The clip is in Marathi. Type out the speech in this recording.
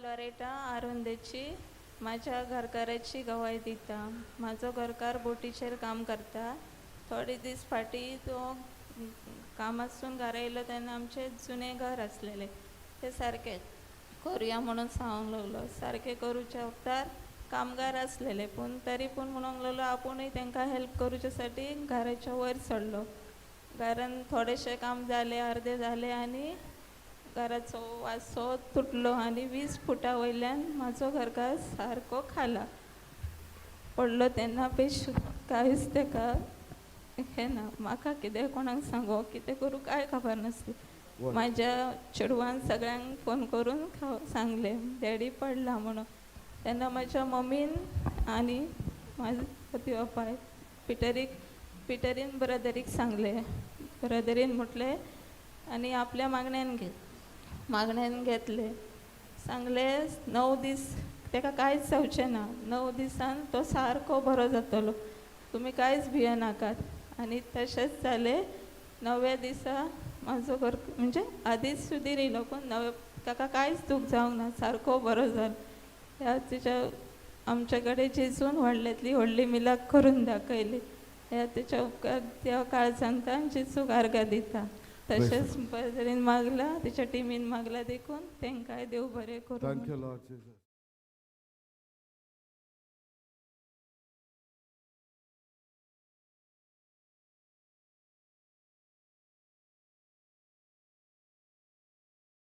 लॉरेटा आरुंदेची माझ्या घरकाराची गवाही दिता. माझो घरकार बोटीचेर काम करता. थोडे दीस फाटी तो कामासून घरा येयलो तेन्ना आमचे जुने घर असलेले ते सारखे करूया म्हणून सांगूंक लागलो. सारखे करूच्या वक्तार कामगार असलेले पण तरी पण म्हणूंक लागलो आपुणूय तांकां हेल्प करूच्यासाठी घराच्या वयर चडलो. घरान थोडेशे काम जाले, अर्धे जाले आनी घराचो वासो तुटलो आनी 20 फुटां वयल्यान म्हाजो घरकार सारको खाला पडलो. तेन्ना पेश कांयच ताका हें ना. म्हाका कितें कोणाक सांगो कितें करूं कांय खबर नासली. म्हाज्या चेडवान सगळ्यांक फोन करून सांगलें डॅडी पडला म्हणून. तेन्ना म्हाज्या मम्मीन आनी म्हाजे पती बापाय पिटरीन ब्रदरीक सांगलें. ब्रदरीन म्हटलें आनी आपल्या मागण्यान घेतले. सांगलें 9 दीस ताका कांयच जावचें ना. 9 दिसान तो सारको बरो जातलो. तुमी कांयच भियेनाकात. आनी तशेंच जालें. 9व्या दिसा म्हाजो घर म्हणजे आदींच सुदीर येयलो पूण ताका कांयच दूख जावंक ना. सारको बरो जालो. ह्या तिच्या आमचे कडेन जेजून व्हडली मिलाक करून दाखयली. ह्या तिच्या उपकार त्या काळजांतान जेजूक आर्गां दिता. तशेंच बरें मागला तिच्या टिमीन मागला देखून तांकांय देव बरें करूं. Thank you Lord Jesus.